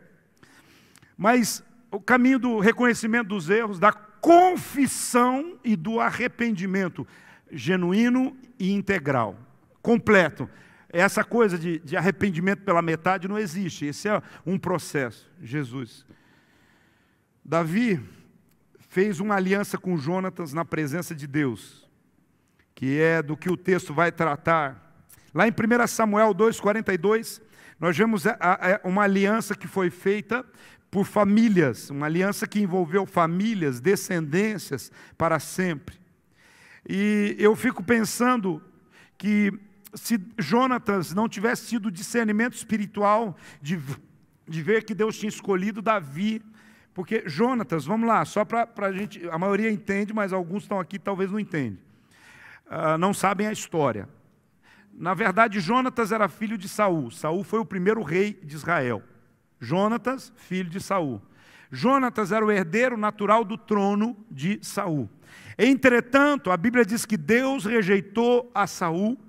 Mas o caminho do reconhecimento dos erros, da confissão e do arrependimento genuíno e integral, completo. Essa coisa de arrependimento pela metade não existe, esse é um processo. Jesus. Davi fez uma aliança com Jonatas na presença de Deus, que é do que o texto vai tratar. Lá em 1 Samuel 2,42, nós vemos uma aliança que foi feita por famílias, uma aliança que envolveu famílias, descendências para sempre. E eu fico pensando que se Jonatas não tivesse tido discernimento espiritual de ver que Deus tinha escolhido Davi, porque Jonatas, vamos lá, só para a gente, a maioria entende, mas alguns estão aqui talvez não entendem, não sabem a história. Na verdade, Jonatas era filho de Saul. Saul foi o primeiro rei de Israel. Jonatas, filho de Saul. Jonatas era o herdeiro natural do trono de Saul. Entretanto, a Bíblia diz que Deus rejeitou a Saul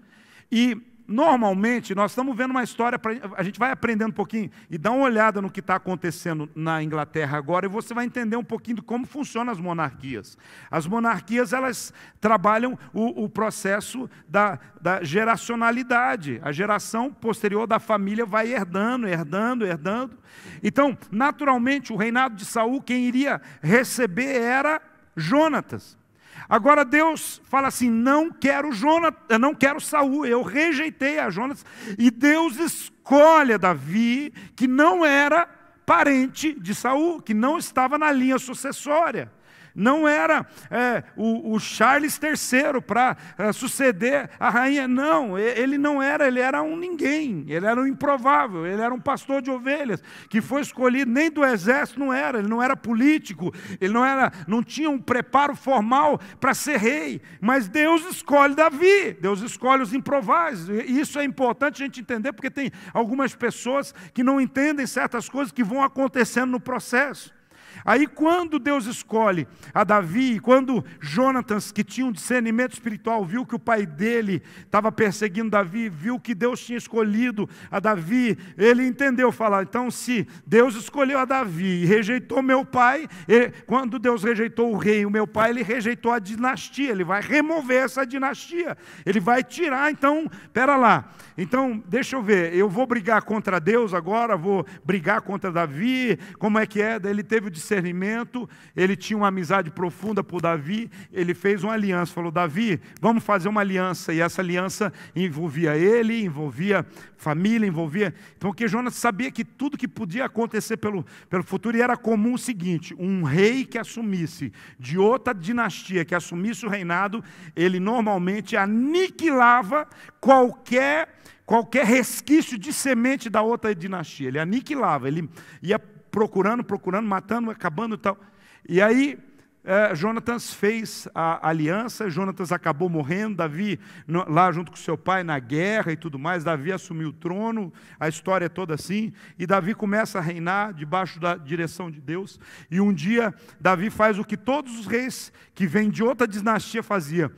e normalmente, nós estamos vendo uma história, a gente vai aprendendo um pouquinho e dá uma olhada no que está acontecendo na Inglaterra agora e você vai entender um pouquinho de como funcionam as monarquias. As monarquias, elas trabalham o processo da geracionalidade. A geração posterior da família vai herdando. Então, naturalmente, o reinado de Saul, quem iria receber era Jonatas. Agora Deus fala assim, não quero Saul, eu rejeitei a Jonatas, e Deus escolhe a Davi, que não era parente de Saul, que não estava na linha sucessória. Não era o Charles III para suceder a rainha, não, ele não era, ele era um ninguém, ele era um improvável, ele era um pastor de ovelhas, que foi escolhido, nem do exército não era, ele não era político, ele não tinha um preparo formal para ser rei, mas Deus escolhe Davi, Deus escolhe os improváveis, e isso é importante a gente entender, porque tem algumas pessoas que não entendem certas coisas que vão acontecendo no processo. Aí quando Deus escolhe a Davi, quando Jonatas, que tinha um discernimento espiritual, viu que o pai dele estava perseguindo Davi, viu que Deus tinha escolhido a Davi, ele entendeu, falar, então se Deus escolheu a Davi e rejeitou meu pai, quando Deus rejeitou o rei, o meu pai, ele rejeitou a dinastia, ele vai remover essa dinastia, ele vai tirar, então, pera lá, então deixa eu ver, eu vou brigar contra Deus agora, vou brigar contra Davi, como é que é? Ele teve o discernimento, ele tinha uma amizade profunda por Davi, ele fez uma aliança, falou: Davi, vamos fazer uma aliança, e essa aliança envolvia ele, envolvia família, envolvia... Então, porque Jonatas sabia que tudo que podia acontecer pelo futuro, e era comum o seguinte: um rei que assumisse de outra dinastia, que assumisse o reinado, ele normalmente aniquilava qualquer resquício de semente da outra dinastia. Ele aniquilava, ele ia procurando, matando, acabando e tal. E aí, Jonatas fez a aliança, Jonatas acabou morrendo, Davi lá junto com seu pai na guerra e tudo mais, Davi assumiu o trono, a história é toda assim, e Davi começa a reinar debaixo da direção de Deus, e um dia Davi faz o que todos os reis que vêm de outra dinastia faziam: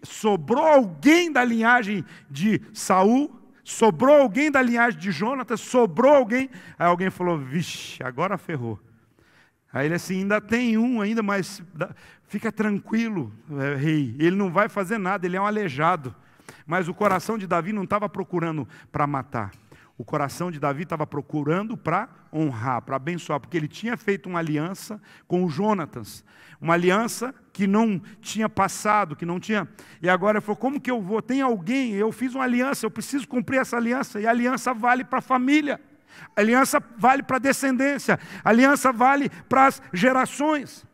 sobrou alguém da linhagem de Saul, sobrou alguém da linhagem de Jonatas, sobrou alguém, aí alguém falou: vixe, agora ferrou. Aí ele assim: ainda tem um ainda, mas fica tranquilo, rei, ele não vai fazer nada, ele é um aleijado. Mas o coração de Davi não estava procurando para matar, o coração de Davi estava procurando para honrar, para abençoar, porque ele tinha feito uma aliança com o Jonatas, uma aliança que não tinha passado, que não tinha... E agora ele falou: como que eu vou? Tem alguém, eu fiz uma aliança, eu preciso cumprir essa aliança, e a aliança vale para a família. A aliança vale para a descendência, a aliança vale para as gerações.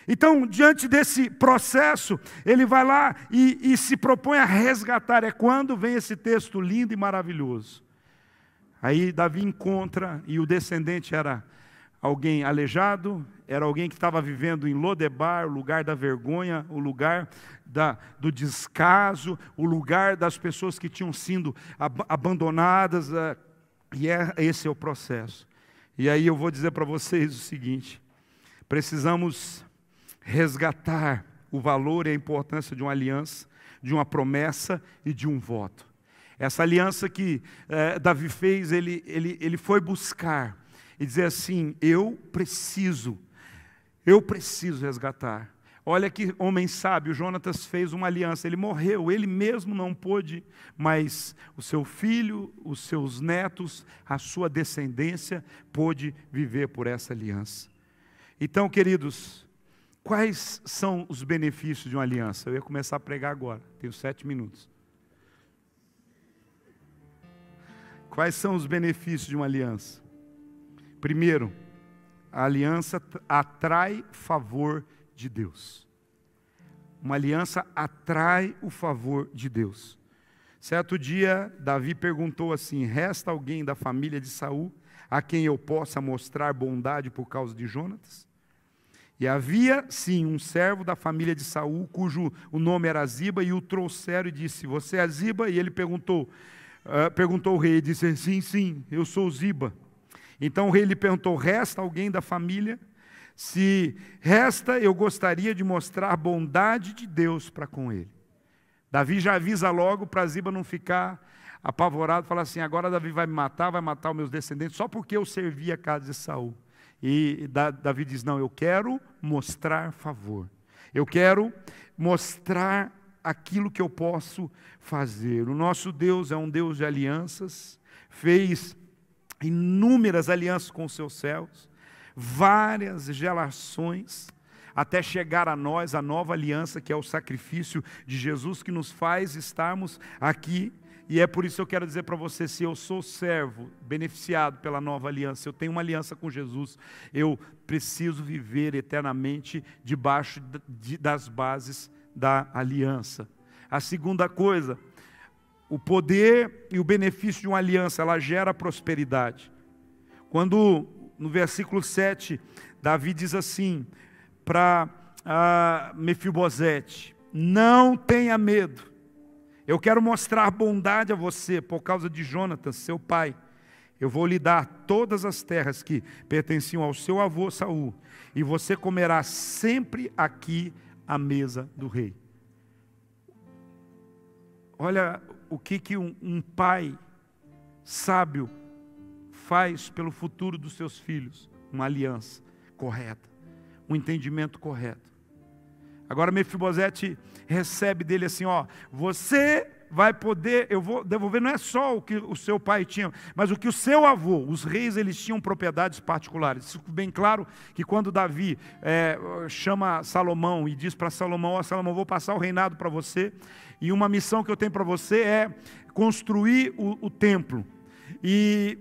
Então, diante desse processo, ele vai lá e se propõe a resgatar. É quando vem esse texto lindo e maravilhoso. Aí Davi encontra, e o descendente era alguém aleijado, era alguém que estava vivendo em Lodebar, o lugar da vergonha, o lugar do descaso, o lugar das pessoas que tinham sido abandonadas. E esse é o processo. E aí eu vou dizer para vocês o seguinte: precisamos resgatar o valor e a importância de uma aliança, de uma promessa e de um voto. Essa aliança que Davi fez, ele foi buscar e dizer assim: eu preciso resgatar. Olha que homem sábio, Jonatas fez uma aliança, ele morreu, ele mesmo não pôde, mas o seu filho, os seus netos, a sua descendência pôde viver por essa aliança. Então, queridos, quais são os benefícios de uma aliança? Eu ia começar a pregar agora, tenho 7 minutos. Quais são os benefícios de uma aliança? Primeiro, a aliança atrai favor de Deus. Uma aliança atrai o favor de Deus. Certo dia, Davi perguntou assim: resta alguém da família de Saul a quem eu possa mostrar bondade por causa de Jonatas? E havia, sim, um servo da família de Saul, cujo o nome era Ziba, e o trouxeram e disse: você é Ziba? E ele perguntou o rei, e disse: sim, eu sou Ziba. Então o rei lhe perguntou: resta alguém da família? Se resta, eu gostaria de mostrar bondade de Deus para com ele. Davi já avisa logo para Ziba não ficar apavorado, falar assim: agora Davi vai me matar, vai matar os meus descendentes, só porque eu servi a casa de Saul. E Davi diz: não, eu quero mostrar favor, eu quero mostrar aquilo que eu posso fazer. O nosso Deus é um Deus de alianças, fez inúmeras alianças com os seus céus, várias gerações, até chegar a nós a nova aliança, que é o sacrifício de Jesus, que nos faz estarmos aqui. E é por isso que eu quero dizer para você: se eu sou servo, beneficiado pela nova aliança, eu tenho uma aliança com Jesus, eu preciso viver eternamente debaixo das bases da aliança. A segunda coisa, o poder e o benefício de uma aliança, ela gera prosperidade. Quando no versículo 7, Davi diz assim para Mefibosete: não tenha medo, eu quero mostrar bondade a você por causa de Jonatas, seu pai. Eu vou lhe dar todas as terras que pertenciam ao seu avô Saul, e você comerá sempre aqui à mesa do rei. Olha o que um pai sábio faz pelo futuro dos seus filhos: uma aliança correta, um entendimento correto. Agora Mefibosete recebe dele assim: ó, você vai poder, eu vou devolver, não é só o que o seu pai tinha, mas o que o seu avô, os reis, eles tinham propriedades particulares. Isso fica bem claro que quando Davi chama Salomão e diz para Salomão: ó Salomão, vou passar o reinado para você, e uma missão que eu tenho para você é construir o templo. E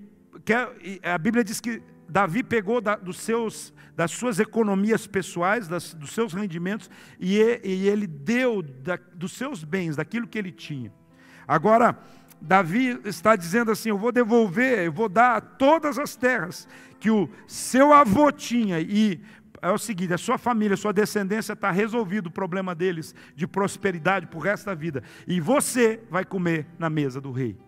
a Bíblia diz que Davi pegou das suas economias pessoais, dos seus rendimentos, e ele deu dos seus bens, daquilo que ele tinha. Agora, Davi está dizendo assim: eu vou devolver, eu vou dar todas as terras que o seu avô tinha. E é o seguinte: a sua família, a sua descendência está resolvido o problema deles de prosperidade para o resto da vida. E você vai comer na mesa do rei.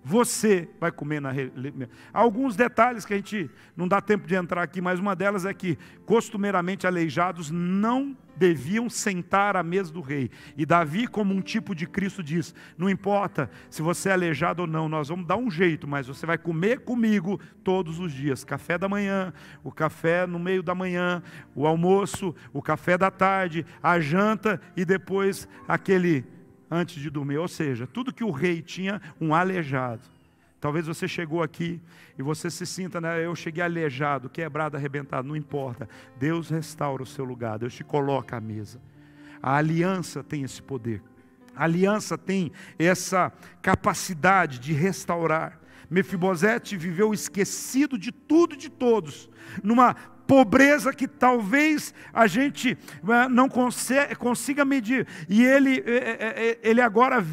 Você vai comer na mesa. Alguns detalhes que a gente não dá tempo de entrar aqui, mas uma delas é que costumeiramente aleijados não deviam sentar à mesa do rei. E Davi, como um tipo de Cristo, diz: não importa se você é aleijado ou não, nós vamos dar um jeito, mas você vai comer comigo todos os dias. Café da manhã, o café no meio da manhã, o almoço, o café da tarde, a janta e depois aquele antes de dormir. Ou seja, tudo que o rei tinha, um aleijado. Talvez você chegou aqui e você se sinta, né? Eu cheguei aleijado, quebrado, arrebentado. Não importa, Deus restaura o seu lugar, Deus te coloca à mesa. A aliança tem esse poder. A aliança tem essa capacidade de restaurar. Mefibosete viveu esquecido de tudo e de todos, numa pobreza que talvez a gente não consiga medir. E ele agora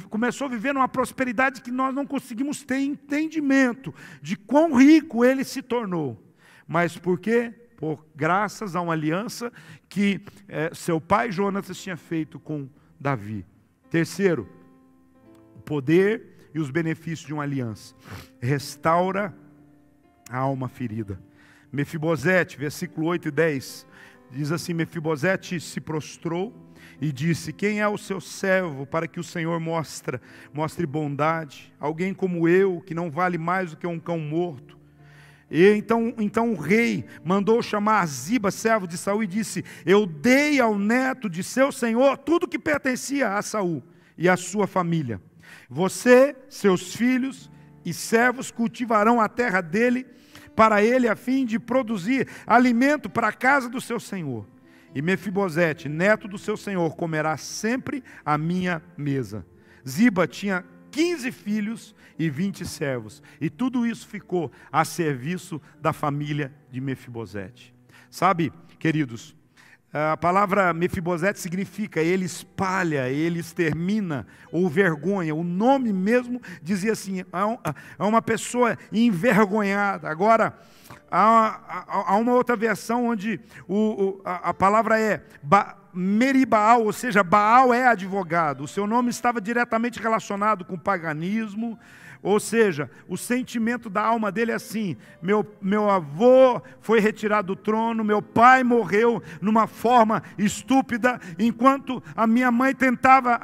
começou a viver numa prosperidade que nós não conseguimos ter entendimento de quão rico ele se tornou. Mas por quê? Graças a uma aliança que seu pai Jonatas tinha feito com Davi. Terceiro, o poder e os benefícios de uma aliança. Restaura a alma ferida. Mefibosete, versículo 8 e 10, diz assim: Mefibosete se prostrou e disse: quem é o seu servo para que o Senhor mostre bondade? Alguém como eu, que não vale mais do que um cão morto. E então o rei mandou chamar Ziba, servo de Saul, e disse: eu dei ao neto de seu senhor tudo que pertencia a Saul e a sua família. Você, seus filhos e servos cultivarão a terra dele, para ele, a fim de produzir alimento para a casa do seu senhor. E Mefibosete, neto do seu senhor, comerá sempre à minha mesa. Ziba tinha 15 filhos e 20 servos. E tudo isso ficou a serviço da família de Mefibosete. Sabe, queridos, a palavra Mefibosete significa ele espalha, ele extermina ou vergonha. O nome mesmo dizia assim, é uma pessoa envergonhada. Agora, há uma outra versão onde a palavra é Meribaal, ou seja, Baal é advogado. O seu nome estava diretamente relacionado com o paganismo. Ou seja, o sentimento da alma dele é assim: meu avô foi retirado do trono, meu pai morreu numa forma estúpida, enquanto a minha mãe tentava,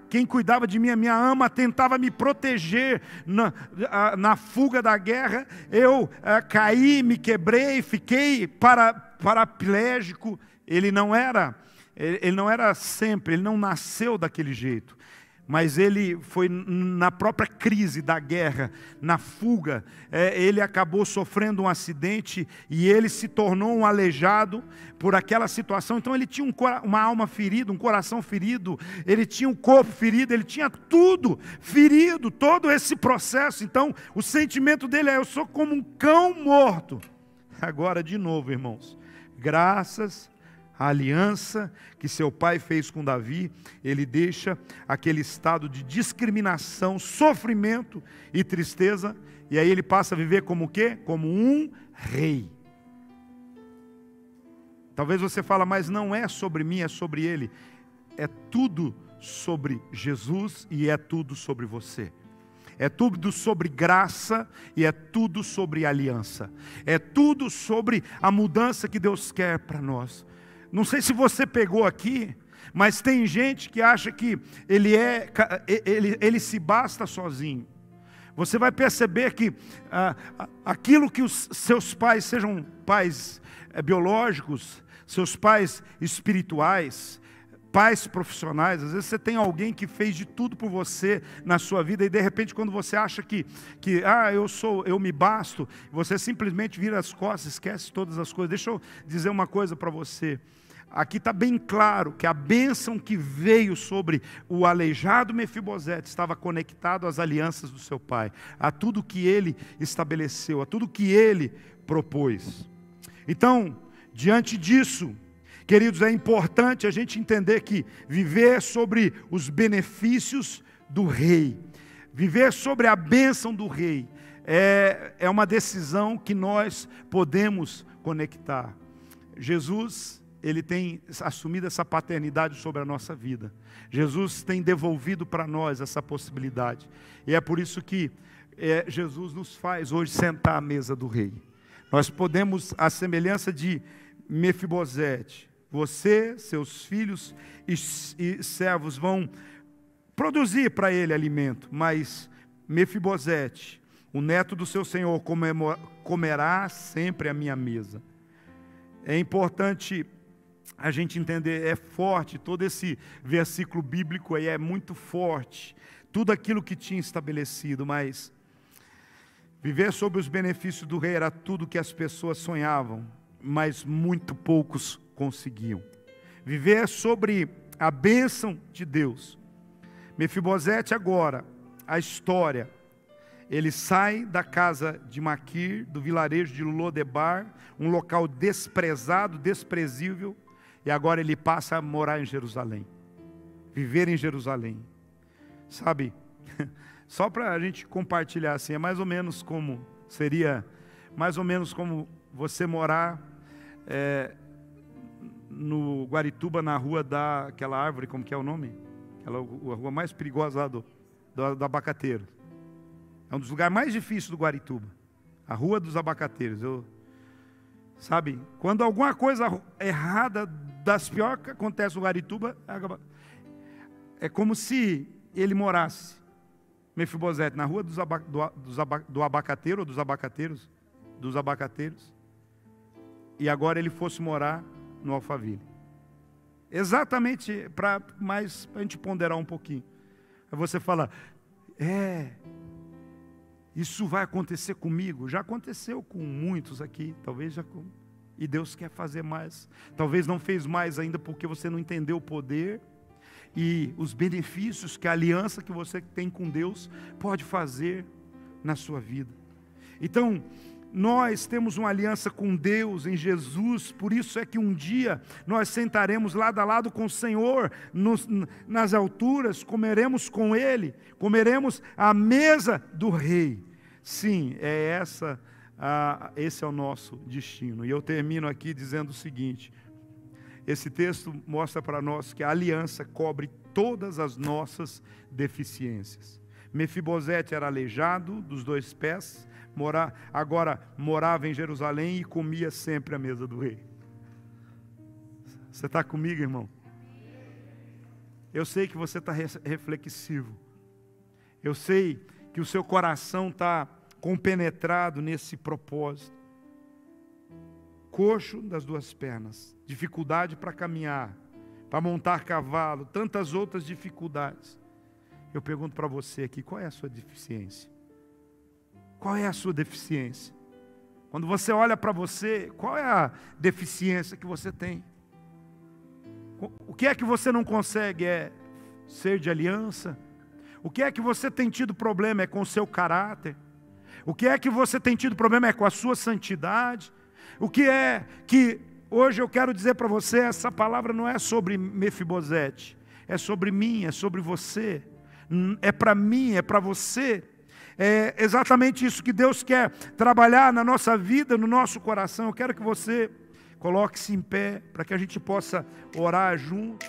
quem cuidava de mim, a minha ama, tentava me proteger na fuga da guerra. Eu caí, me quebrei, fiquei paraplégico. Ele não era sempre, ele não nasceu daquele jeito. Mas ele foi na própria crise da guerra, na fuga, ele acabou sofrendo um acidente e ele se tornou um aleijado por aquela situação. Então ele tinha uma alma ferida, um coração ferido, ele tinha um corpo ferido, ele tinha tudo ferido, todo esse processo. Então o sentimento dele é: eu sou como um cão morto. Agora de novo, irmãos, graças a aliança que seu pai fez com Davi, ele deixa aquele estado de discriminação, sofrimento e tristeza, e aí ele passa a viver como o quê? Como um rei. Talvez você fale: mas não é sobre mim, é sobre ele. É tudo sobre Jesus e é tudo sobre você. É tudo sobre graça e é tudo sobre aliança. É tudo sobre a mudança que Deus quer para nós. Não sei se você pegou aqui, mas tem gente que acha que ele se basta sozinho. Você vai perceber que aquilo que os seus pais, sejam pais biológicos, seus pais espirituais, pais profissionais, às vezes você tem alguém que fez de tudo por você na sua vida, e de repente quando você acha que eu me basto, você simplesmente vira as costas, esquece todas as coisas. Deixa eu dizer uma coisa para você. Aqui está bem claro que a bênção que veio sobre o aleijado Mefibosete estava conectado às alianças do seu pai, a tudo que ele estabeleceu, a tudo que ele propôs. Então, diante disso, queridos, é importante a gente entender que viver sobre os benefícios do rei, viver sobre a bênção do rei, é uma decisão que nós podemos conectar. Jesus, ele tem assumido essa paternidade sobre a nossa vida. Jesus tem devolvido para nós essa possibilidade. E é por isso que Jesus nos faz hoje sentar à mesa do rei. Nós podemos, à semelhança de Mefibosete, você, seus filhos e servos vão produzir para ele alimento, mas Mefibosete, o neto do seu senhor, comerá sempre à minha mesa. É importante a gente entender, é forte, todo esse versículo bíblico aí é muito forte, tudo aquilo que tinha estabelecido, mas viver sobre os benefícios do rei era tudo que as pessoas sonhavam, mas muito poucos conseguiam. Viver sobre a bênção de Deus. Mefibosete agora, a história, ele sai da casa de Maquir, do vilarejo de Lodebar, um local desprezado, desprezível, e agora ele passa a morar em Jerusalém, viver em Jerusalém. Sabe, só para a gente compartilhar assim, é mais ou menos como, seria mais ou menos como você morar no Guarituba, na rua daquela árvore, como que é o nome? A rua mais perigosa lá do Abacateiro. É um dos lugares mais difíceis do Guarituba, a Rua dos Abacateiros. Sabe, quando alguma coisa errada, das piores que acontece no Guarituba, é como se ele morasse, Mefibosete, na Rua do Abacateiro, ou dos Abacateiros, e agora ele fosse morar no Alphaville. Exatamente, para a gente ponderar um pouquinho. Aí você fala, isso vai acontecer comigo? Já aconteceu com muitos aqui, talvez já com... E Deus quer fazer mais. Talvez não fez mais ainda porque você não entendeu o poder e os benefícios que a aliança que você tem com Deus pode fazer na sua vida. Então, nós temos uma aliança com Deus em Jesus, por isso é que um dia nós sentaremos lado a lado com o Senhor nas alturas, comeremos com Ele, comeremos à mesa do Rei. Sim, esse é o nosso destino. E eu termino aqui dizendo o seguinte, esse texto mostra para nós que a aliança cobre todas as nossas deficiências. Mefibosete era aleijado dos 2 pés, agora morava em Jerusalém e comia sempre à mesa do rei. Você está comigo, irmão? Eu sei que você está reflexivo. Eu sei que o seu coração está compenetrado nesse propósito. Coxo das 2 pernas, dificuldade para caminhar, para montar cavalo, tantas outras dificuldades. Eu pergunto para você aqui, qual é a sua deficiência? Qual é a sua deficiência? Quando você olha para você, qual é a deficiência que você tem? O que é que você não consegue? É ser de aliança? O que é que você tem tido problema? É com o seu caráter? O que é que você tem tido problema? É com a sua santidade? O que é que hoje eu quero dizer para você, essa palavra não é sobre Mefibosete, é sobre mim, é sobre você, é para mim, é para você. É exatamente isso que Deus quer trabalhar na nossa vida, no nosso coração. Eu quero que você coloque-se em pé, para que a gente possa orar juntos.